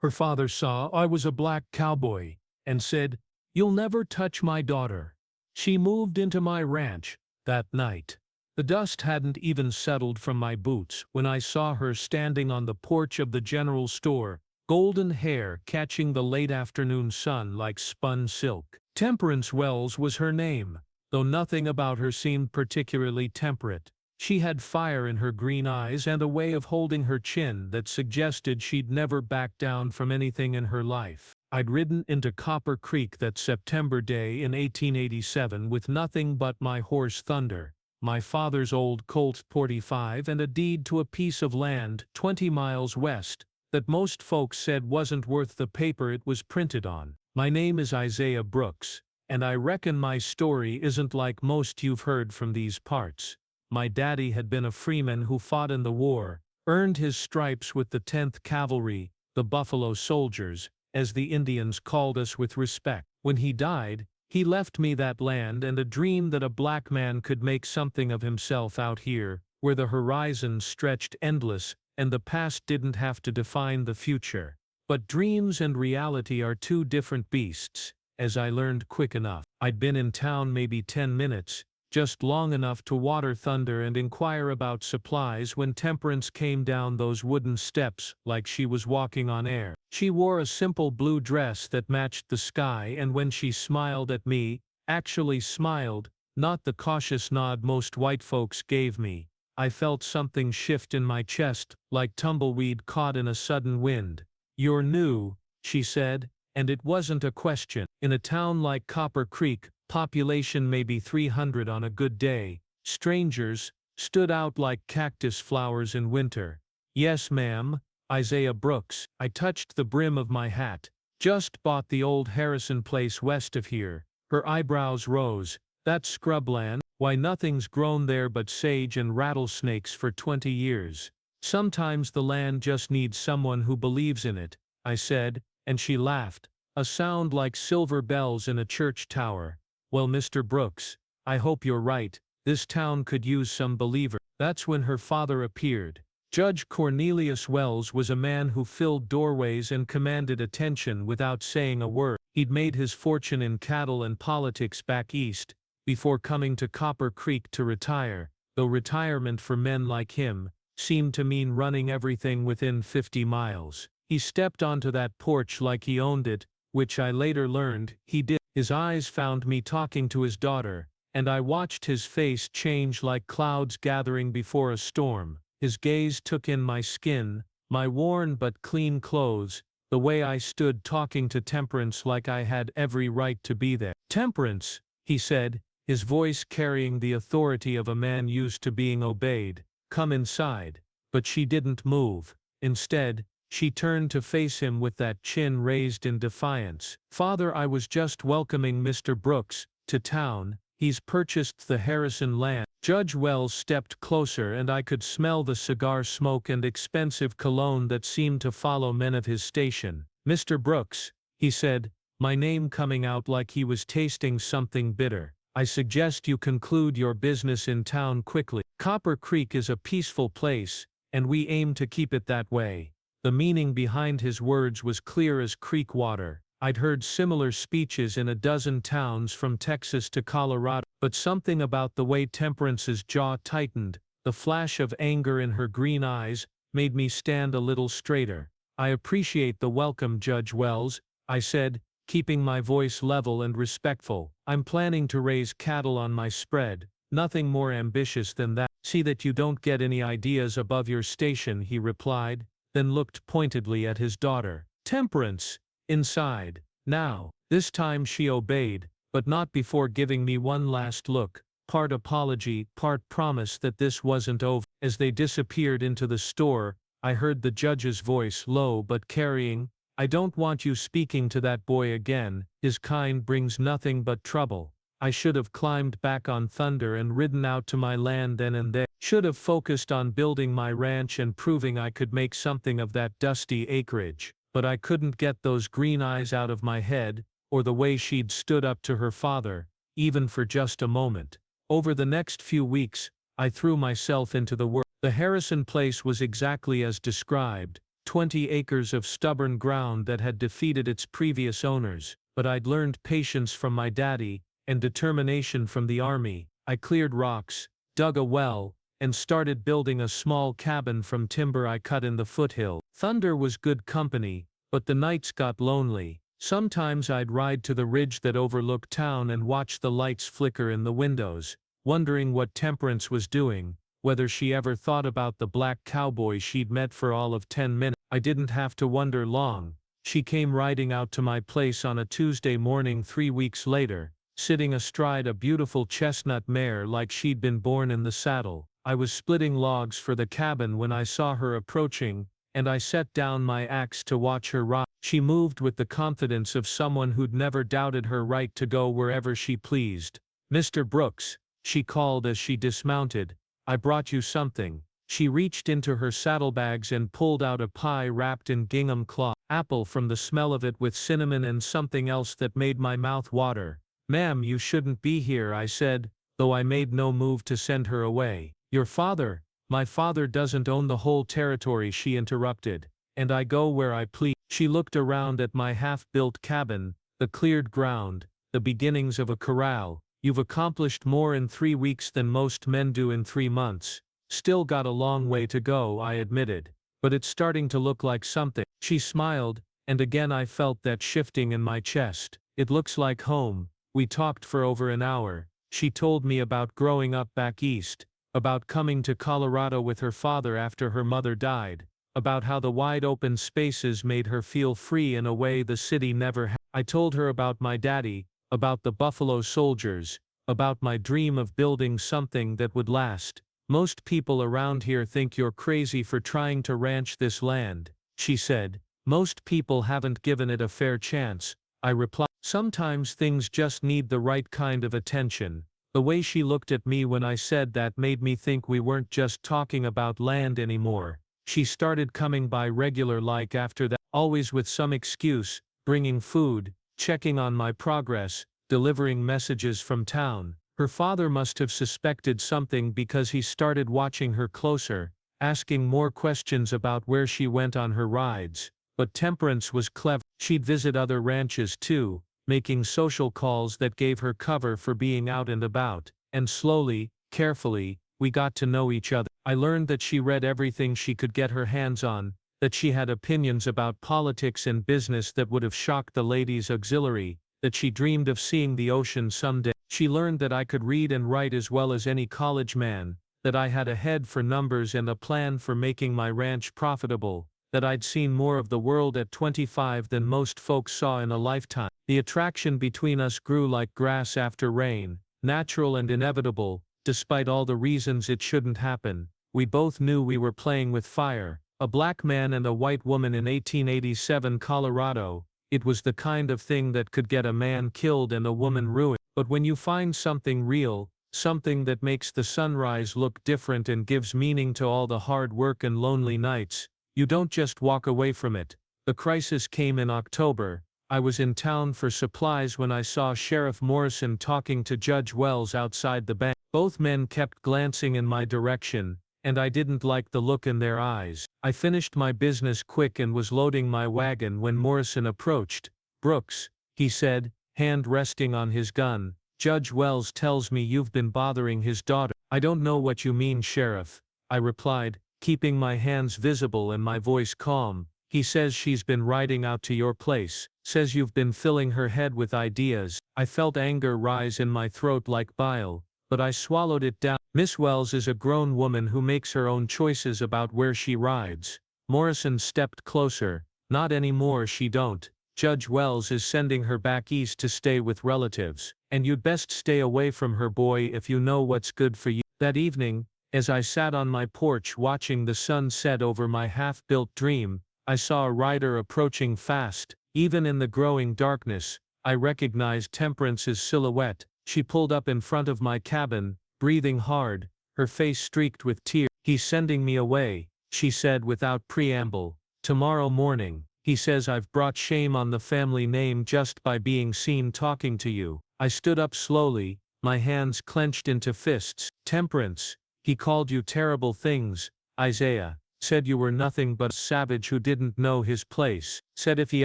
Her father saw I was a black cowboy and said, "You'll never touch my daughter." She moved into my ranch that night. The dust hadn't even settled from my boots when I saw her standing on the porch of the general store, golden hair catching the late afternoon sun like spun silk. Temperance Wells was her name, though nothing about her seemed particularly temperate. She had fire in her green eyes and a way of holding her chin that suggested she'd never back down from anything in her life. I'd ridden into Copper Creek that September day in 1887 with nothing but my horse Thunder, my father's old Colt .45, and a deed to a piece of land 20 miles west that most folks said wasn't worth the paper it was printed on. My name is Isaiah Brooks, and I reckon my story isn't like most you've heard from these parts. My daddy had been a freeman who fought in the war, earned his stripes with the 10th Cavalry, the Buffalo Soldiers, as the Indians called us with respect. When he died, he left me that land and a dream that a black man could make something of himself out here, where the horizon stretched endless and the past didn't have to define the future. But dreams and reality are two different beasts, as I learned quick enough. I'd been in town maybe 10 minutes, just long enough to water Thunder and inquire about supplies when Temperance came down those wooden steps like she was walking on air. She wore a simple blue dress that matched the sky, and when she smiled at me, actually smiled, not the cautious nod most white folks gave me, I felt something shift in my chest, like tumbleweed caught in a sudden wind. "You're new," she said, and it wasn't a question. In a town like Copper Creek, population maybe 300 on a good day, strangers stood out like cactus flowers in winter. "Yes, ma'am, Isaiah Brooks." I touched the brim of my hat. "Just bought the old Harrison place west of here." Her eyebrows rose. "That's scrubland? Why, nothing's grown there but sage and rattlesnakes for 20 years. Sometimes the land just needs someone who believes in it," I said, and she laughed, a sound like silver bells in a church tower. "Well, Mr. Brooks, I hope you're right. This town could use some believer." That's when her father appeared. Judge Cornelius Wells was a man who filled doorways and commanded attention without saying a word. He'd made his fortune in cattle and politics back east, before coming to Copper Creek to retire, though retirement for men like him seemed to mean running everything within 50 miles. He stepped onto that porch like he owned it, which I later learned he did. His eyes found me talking to his daughter, and I watched his face change like clouds gathering before a storm. His gaze took in my skin, my worn but clean clothes, the way I stood talking to Temperance like I had every right to be there. "Temperance," he said, his voice carrying the authority of a man used to being obeyed, "come inside." But she didn't move. Instead, she turned to face him with that chin raised in defiance. "Father, I was just welcoming Mr. Brooks to town. He's purchased the Harrison land." Judge Wells stepped closer and I could smell the cigar smoke and expensive cologne that seemed to follow men of his station. "Mr. Brooks," he said, my name coming out like he was tasting something bitter, "I suggest you conclude your business in town quickly. Copper Creek is a peaceful place, and we aim to keep it that way." The meaning behind his words was clear as creek water. I'd heard similar speeches in a dozen towns from Texas to Colorado, but something about the way Temperance's jaw tightened, the flash of anger in her green eyes, made me stand a little straighter. "I appreciate the welcome, Judge Wells," I said, keeping my voice level and respectful. "I'm planning to raise cattle on my spread, nothing more ambitious than that." "See that you don't get any ideas above your station," he replied, then looked pointedly at his daughter. "Temperance, inside, now." This time she obeyed, but not before giving me one last look, part apology, part promise that this wasn't over. As they disappeared into the store, I heard the judge's voice, low but carrying, "I don't want you speaking to that boy again. His kind brings nothing but trouble." I should have climbed back on Thunder and ridden out to my land then and there. Should have focused on building my ranch and proving I could make something of that dusty acreage. But I couldn't get those green eyes out of my head, or the way she'd stood up to her father, even for just a moment. Over the next few weeks, I threw myself into the work. The Harrison place was exactly as described, 20 acres of stubborn ground that had defeated its previous owners, but I'd learned patience from my daddy, and determination from the army. I cleared rocks, dug a well, and started building a small cabin from timber I cut in the foothill. Thunder was good company, but the nights got lonely. Sometimes I'd ride to the ridge that overlooked town and watch the lights flicker in the windows, wondering what Temperance was doing, whether she ever thought about the black cowboy she'd met for all of 10 minutes. I didn't have to wonder long. She came riding out to my place on a Tuesday morning 3 weeks later, sitting astride a beautiful chestnut mare like she'd been born in the saddle. I was splitting logs for the cabin when I saw her approaching, and I set down my axe to watch her ride. She moved with the confidence of someone who'd never doubted her right to go wherever she pleased. "Mr. Brooks," she called as she dismounted, "I brought you something." She reached into her saddlebags and pulled out a pie wrapped in gingham cloth. Apple from the smell of it with cinnamon and something else that made my mouth water. "Ma'am, you shouldn't be here," I said, though I made no move to send her away. "Your father—" "My father doesn't own the whole territory," she interrupted, "and I go where I please." She looked around at my half-built cabin, the cleared ground, the beginnings of a corral. "You've accomplished more in 3 weeks than most men do in 3 months. Still got a long way to go," I admitted, "but it's starting to look like something." She smiled, and again I felt that shifting in my chest. "It looks like home." We talked for over an hour. She told me about growing up back east, about coming to Colorado with her father after her mother died, about how the wide open spaces made her feel free in a way the city never had. I told her about my daddy, about the Buffalo Soldiers, about my dream of building something that would last. "Most people around here think you're crazy for trying to ranch this land," she said. "Most people haven't given it a fair chance," I replied. "Sometimes things just need the right kind of attention." The way she looked at me when I said that made me think we weren't just talking about land anymore. She started coming by regular like after that, always with some excuse, bringing food, checking on my progress, delivering messages from town. Her father must have suspected something because he started watching her closer, asking more questions about where she went on her rides. But Temperance was clever. She'd visit other ranches too, making social calls that gave her cover for being out and about. And slowly, carefully, we got to know each other. I learned that she read everything she could get her hands on, that she had opinions about politics and business that would have shocked the ladies' auxiliary, that she dreamed of seeing the ocean someday. She learned that I could read and write as well as any college man, that I had a head for numbers and a plan for making my ranch profitable, that I'd seen more of the world at 25 than most folks saw in a lifetime. The attraction between us grew like grass after rain, natural and inevitable, despite all the reasons it shouldn't happen. We both knew we were playing with fire. A black man and a white woman in 1887 Colorado. It was the kind of thing that could get a man killed and a woman ruined. But when you find something real, something that makes the sunrise look different and gives meaning to all the hard work and lonely nights, you don't just walk away from it. The crisis came in October. I was in town for supplies when I saw Sheriff Morrison talking to Judge Wells outside the bank. Both men kept glancing in my direction, and I didn't like the look in their eyes. I finished my business quick and was loading my wagon when Morrison approached. "Brooks," he said, hand resting on his gun, "Judge Wells tells me you've been bothering his daughter." "I don't know what you mean, Sheriff," I replied, keeping my hands visible and my voice calm. "He says she's been riding out to your place, says you've been filling her head with ideas." I felt anger rise in my throat like bile, but I swallowed it down. "Miss Wells is a grown woman who makes her own choices about where she rides." Morrison stepped closer. "Not anymore, she don't. Judge Wells is sending her back east to stay with relatives. And you'd best stay away from her, boy, if you know what's good for you." That evening, as I sat on my porch watching the sun set over my half-built dream, I saw a rider approaching fast. Even in the growing darkness, I recognized Temperance's silhouette. She pulled up in front of my cabin, breathing hard, her face streaked with tears. "He's sending me away," she said without preamble. "Tomorrow morning. He says I've brought shame on the family name just by being seen talking to you." I stood up slowly, my hands clenched into fists. "Temperance, he called you terrible things, Isaiah," Said you were nothing but a savage who didn't know his place. Said if he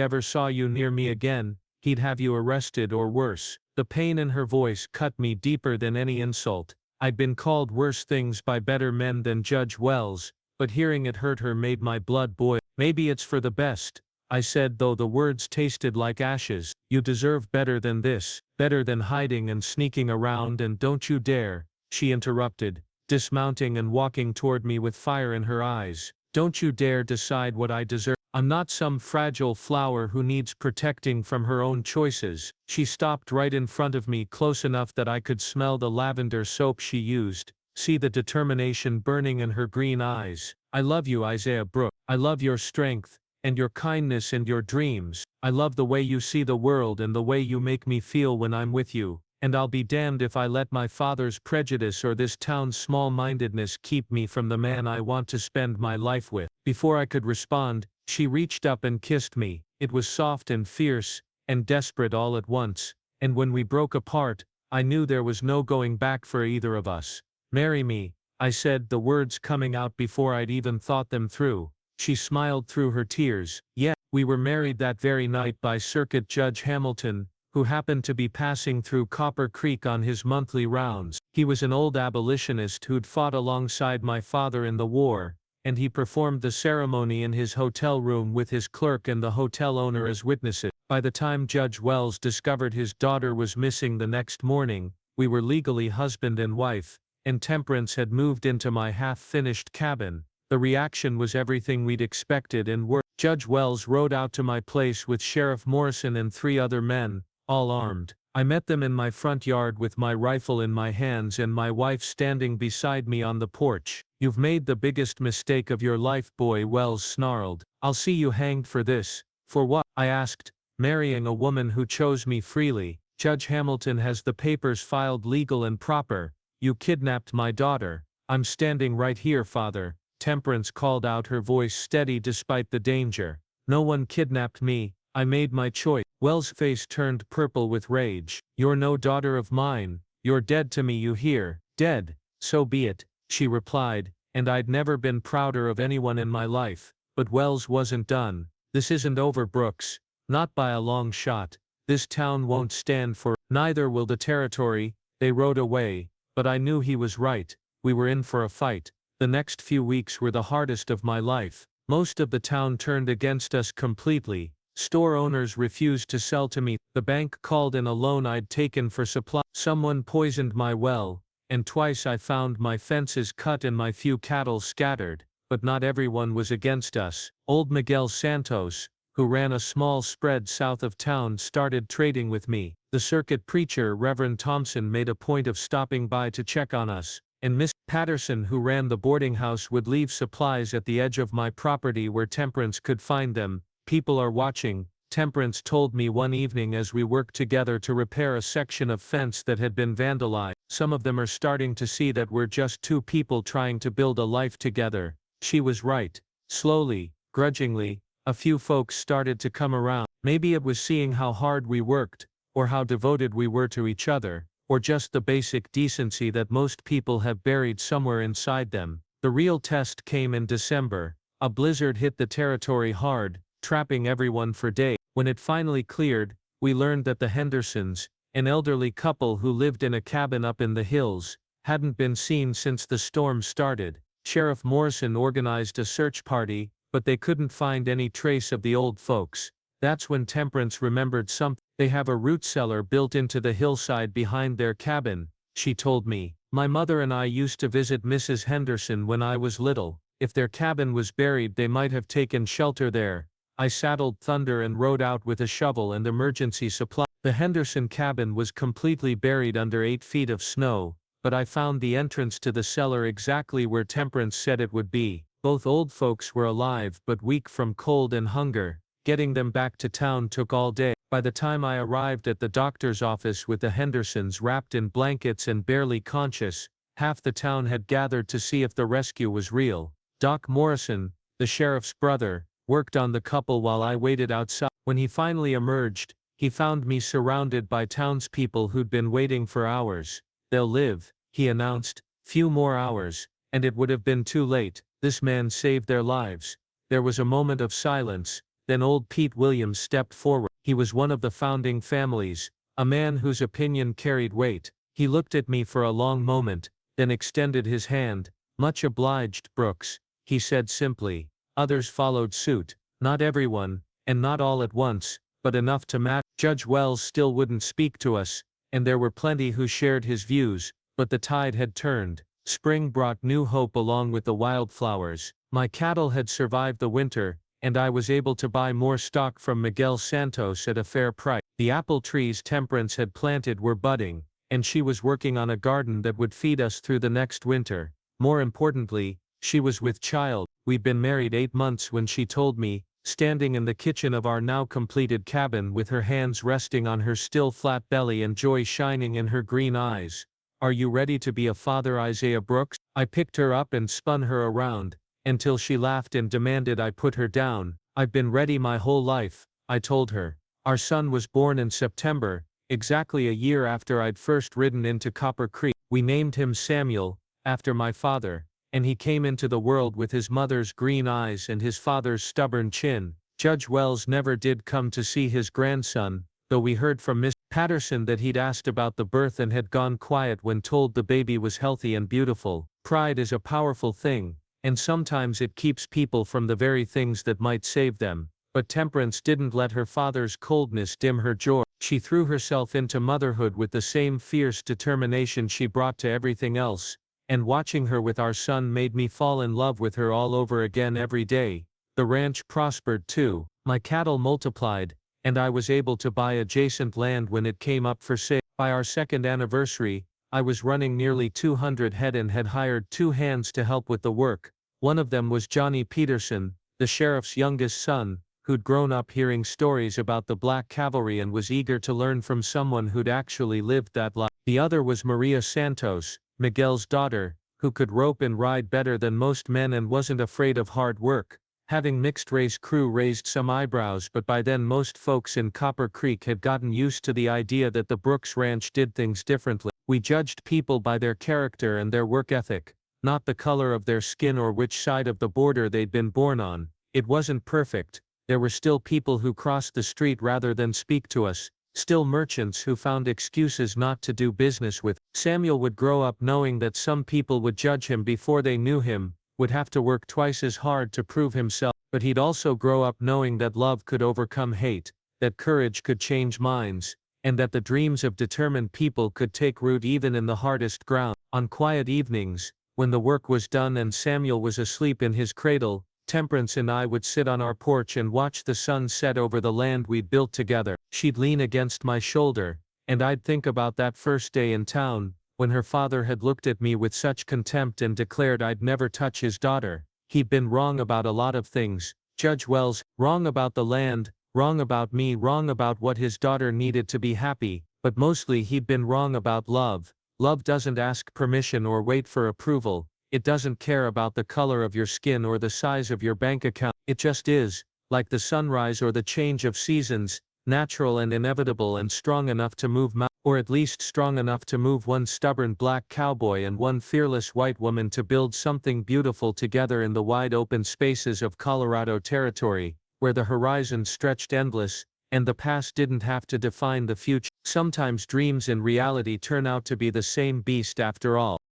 ever saw you near me again, he'd have you arrested or worse. The pain in her voice cut me deeper than any insult. I'd been called worse things by better men than Judge Wells, but hearing it hurt her made my blood boil. Maybe it's for the best, I said, though the words tasted like ashes. You deserve better than this, better than hiding and sneaking around, and don't you dare, she interrupted, dismounting and walking toward me with fire in her eyes. Don't you dare decide what I deserve. I'm not some fragile flower who needs protecting from her own choices. She stopped right in front of me, close enough that I could smell the lavender soap she used, see the determination burning in her green eyes. I love you, Isaiah Brooks. I love your strength, and your kindness and your dreams. I love the way you see the world and the way you make me feel when I'm with you. And I'll be damned if I let my father's prejudice or this town's small-mindedness keep me from the man I want to spend my life with. Before I could respond, she reached up and kissed me. It was soft and fierce, and desperate all at once, and when we broke apart, I knew there was no going back for either of us. Marry me, I said, the words coming out before I'd even thought them through. She smiled through her tears. Yeah, we were married that very night by Circuit Judge Hamilton, who happened to be passing through Copper Creek on his monthly rounds. He was an old abolitionist who'd fought alongside my father in the war, and he performed the ceremony in his hotel room with his clerk and the hotel owner as witnesses. By the time Judge Wells discovered his daughter was missing the next morning, we were legally husband and wife, and Temperance had moved into my half-finished cabin. The reaction was everything we'd expected and worse. Judge Wells rode out to my place with Sheriff Morrison and 3 other men, all armed. I met them in my front yard with my rifle in my hands and my wife standing beside me on the porch. You've made the biggest mistake of your life, boy, Wells snarled. I'll see you hanged for this. For what? I asked. Marrying a woman who chose me freely. Judge Hamilton has the papers filed legal and proper. You kidnapped my daughter. I'm standing right here, Father. Temperance called out, her voice steady despite the danger. No one kidnapped me. I made my choice. Wells' face turned purple with rage. You're no daughter of mine. You're dead to me, you hear? Dead. So be it, she replied, and I'd never been prouder of anyone in my life. But Wells wasn't done. This isn't over, Brooks. Not by a long shot. This town won't stand for, neither will the territory. They rode away, but I knew he was right. We were in for a fight. The next few weeks were the hardest of my life. Most of the town turned against us completely. Store owners refused to sell to me. The bank called in a loan I'd taken for supply. Someone poisoned my well, and twice I found my fences cut and my few cattle scattered. But not everyone was against us. Old Miguel Santos, who ran a small spread south of town, started trading with me. The circuit preacher, Reverend Thompson, made a point of stopping by to check on us, and Miss Patterson, who ran the boarding house, would leave supplies at the edge of my property where Temperance could find them. People are watching, Temperance told me one evening as we worked together to repair a section of fence that had been vandalized. Some of them are starting to see that we're just 2 people trying to build a life together. She was right. Slowly, grudgingly, a few folks started to come around. Maybe it was seeing how hard we worked, or how devoted we were to each other, or just the basic decency that most people have buried somewhere inside them. The real test came in December. A blizzard hit the territory hard, trapping everyone for days. When it finally cleared, we learned that the Hendersons, an elderly couple who lived in a cabin up in the hills, hadn't been seen since the storm started. Sheriff Morrison organized a search party, but they couldn't find any trace of the old folks. That's when Temperance remembered something. They have a root cellar built into the hillside behind their cabin, she told me. My mother and I used to visit Mrs. Henderson when I was little. If their cabin was buried, they might have taken shelter there. I saddled Thunder and rode out with a shovel and emergency supply. The Henderson cabin was completely buried under 8 feet of snow, but I found the entrance to the cellar exactly where Temperance said it would be. Both old folks were alive but weak from cold and hunger. Getting them back to town took all day. By the time I arrived at the doctor's office with the Hendersons wrapped in blankets and barely conscious, half the town had gathered to see if the rescue was real. Doc Morrison, the sheriff's brother, worked on the couple while I waited outside. When he finally emerged, he found me surrounded by townspeople who'd been waiting for hours. They'll live, he announced. Few more hours, and it would have been too late. This man saved their lives. There was a moment of silence, then old Pete Williams stepped forward. He was one of the founding families, a man whose opinion carried weight. He looked at me for a long moment, then extended his hand. "Much obliged, Brooks," he said simply. Others followed suit, not everyone, and not all at once, but enough to matter. Judge Wells still wouldn't speak to us, and there were plenty who shared his views, but the tide had turned. Spring brought new hope along with the wildflowers. My cattle had survived the winter, and I was able to buy more stock from Miguel Santos at a fair price. The apple trees Temperance had planted were budding, and she was working on a garden that would feed us through the next winter. More importantly, she was with child. We'd been married 8 months when she told me, standing in the kitchen of our now completed cabin with her hands resting on her still flat belly and joy shining in her green eyes. "Are you ready to be a father, Isaiah Brooks?" I picked her up and spun her around, until she laughed and demanded I put her down. "I've been ready my whole life," I told her. Our son was born in September, exactly a year after I'd first ridden into Copper Creek. We named him Samuel, after my father, and he came into the world with his mother's green eyes and his father's stubborn chin. Judge Wells never did come to see his grandson, though we heard from Miss Patterson that he'd asked about the birth and had gone quiet when told the baby was healthy and beautiful. Pride is a powerful thing, and sometimes it keeps people from the very things that might save them. But Temperance didn't let her father's coldness dim her joy. She threw herself into motherhood with the same fierce determination she brought to everything else, and watching her with our son made me fall in love with her all over again every day. The ranch prospered too. My cattle multiplied, and I was able to buy adjacent land when it came up for sale. By our second anniversary, I was running nearly 200 head and had hired 2 hands to help with the work. One of them was Johnny Peterson, the sheriff's youngest son, who'd grown up hearing stories about the Black Cavalry and was eager to learn from someone who'd actually lived that life. The other was Maria Santos, Miguel's daughter, who could rope and ride better than most men and wasn't afraid of hard work. Having mixed-race crew raised some eyebrows, but by then most folks in Copper Creek had gotten used to the idea that the Brooks Ranch did things differently. We judged people by their character and their work ethic, not the color of their skin or which side of the border they'd been born on. It wasn't perfect. There were still people who crossed the street rather than speak to us, still merchants who found excuses not to do business with. Samuel would grow up knowing that some people would judge him before they knew him, would have to work twice as hard to prove himself, but he'd also grow up knowing that love could overcome hate, that courage could change minds, and that the dreams of determined people could take root even in the hardest ground. On quiet evenings, when the work was done and Samuel was asleep in his cradle, Temperance and I would sit on our porch and watch the sun set over the land we'd built together. She'd lean against my shoulder, and I'd think about that first day in town, when her father had looked at me with such contempt and declared I'd never touch his daughter. He'd been wrong about a lot of things, Judge Wells, wrong about the land, wrong about me, wrong about what his daughter needed to be happy, but mostly he'd been wrong about love. Love doesn't ask permission or wait for approval. It doesn't care about the color of your skin or the size of your bank account. It just is, like the sunrise or the change of seasons, natural and inevitable and strong enough to move mountains, or at least strong enough to move one stubborn black cowboy and one fearless white woman to build something beautiful together in the wide open spaces of Colorado Territory, where the horizon stretched endless, and the past didn't have to define the future. Sometimes dreams and reality turn out to be the same beast after all.